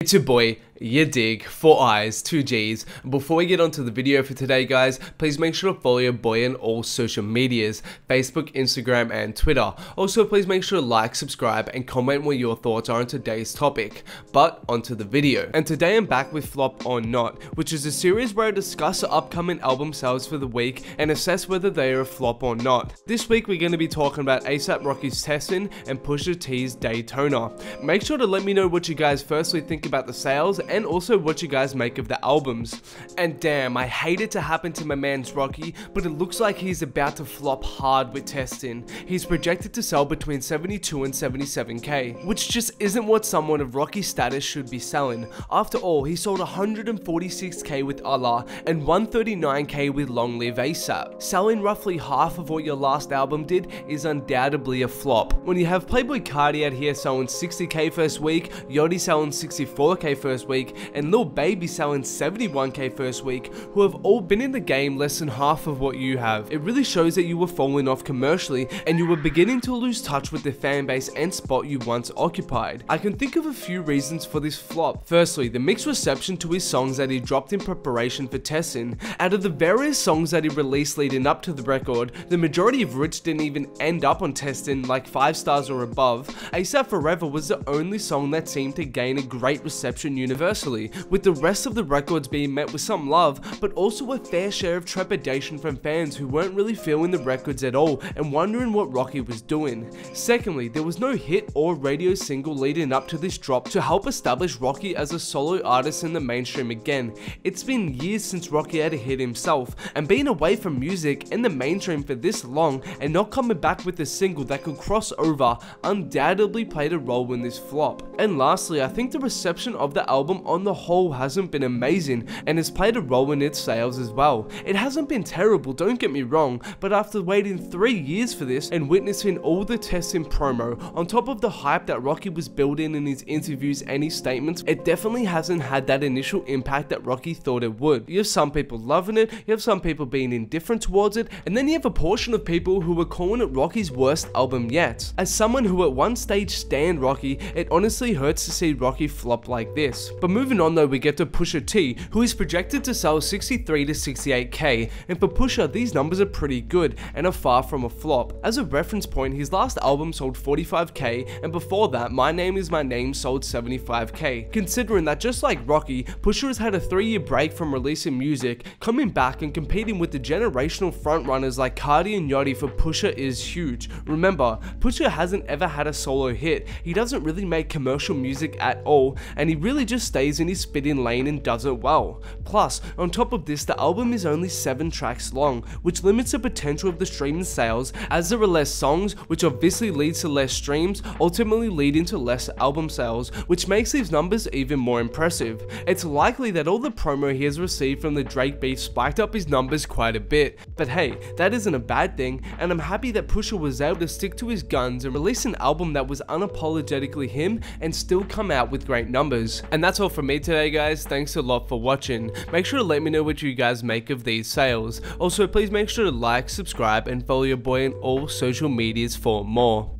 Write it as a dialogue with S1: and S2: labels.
S1: It's your boy, yadiiiigg, 4 eyes, 2 G's. Before we get onto the video for today, guys, please make sure to follow your boy on all social medias, Facebook, Instagram, and Twitter. Also, please make sure to like, subscribe, and comment what your thoughts are on today's topic. But onto the video. And today I'm back with Flop or Not, which is a series where I discuss the upcoming album sales for the week and assess whether they are a flop or not. This week we're going to be talking about A$AP Rocky's Testin and Pusha T's Daytona. Make sure to let me know what you guys firstly think about the sales and also what you guys make of the albums. And damn, I hate it to happen to my man's Rocky, but it looks like he's about to flop hard with Testin. He's projected to sell between 72 and 77k, which just isn't what someone of Rocky's status should be selling. After all, he sold 146k with Allah and 139k with Long Live A$AP. Selling roughly half of what your last album did is undoubtedly a flop. When you have Playboy Cardi out here selling 60k first week, Yachty selling 64k first week, and Lil Baby selling 71k first week, who have all been in the game less than half of what you have. It really shows that you were falling off commercially and you were beginning to lose touch with the fan base and spot you once occupied. I can think of a few reasons for this flop. Firstly, the mixed reception to his songs that he dropped in preparation for Testin. Out of the various songs that he released leading up to the record, the majority of which didn't even end up on Testin, like 5 stars or above, A$AP Forever was the only song that seemed to gain a great reception universally, with the rest of the records being met with some love, but also a fair share of trepidation from fans who weren't really feeling the records at all and wondering what Rocky was doing. Secondly, there was no hit or radio single leading up to this drop to help establish Rocky as a solo artist in the mainstream again. It's been years since Rocky had a hit himself, and being away from music and the mainstream for this long and not coming back with a single that could cross over undoubtedly played a role in this flop. And lastly, I think the reception of the album on the whole hasn't been amazing and has played a role in its sales as well. It hasn't been terrible, don't get me wrong, but after waiting 3 years for this and witnessing all the Testin promo on top of the hype that Rocky was building in his interviews and his statements, it definitely hasn't had that initial impact that Rocky thought it would. You have some people loving it, you have some people being indifferent towards it, and then you have a portion of people who were calling it Rocky's worst album yet. As someone who at one stage stanned Rocky, it honestly hurts to see Rocky flop like this. But moving on though, we get to Pusha T, who is projected to sell 63 to 68k, and for Pusha, these numbers are pretty good and are far from a flop. As a reference point, his last album sold 45k, and before that, My Name Is My Name sold 75k. Considering that just like Rocky, Pusha has had a 3-year break from releasing music, coming back and competing with the generational frontrunners like Cardi and Yachty for Pusha is huge. Remember, Pusha hasn't ever had a solo hit, he doesn't really make commercial music at all, and he really just stays in his spitting lane and does it well. Plus, on top of this, the album is only 7 tracks long, which limits the potential of the streaming sales, as there are less songs, which obviously leads to less streams, ultimately leading to less album sales, which makes these numbers even more impressive. It's likely that all the promo he has received from the Drake beef spiked up his numbers quite a bit, but hey, that isn't a bad thing, and I'm happy that Pusha was able to stick to his guns and release an album that was unapologetically him and still come out with great numbers. And that's all from me today, guys. Thanks a lot for watching. Make sure to let me know what you guys make of these sales. Also, please make sure to like, subscribe, and follow your boy on all social medias for more.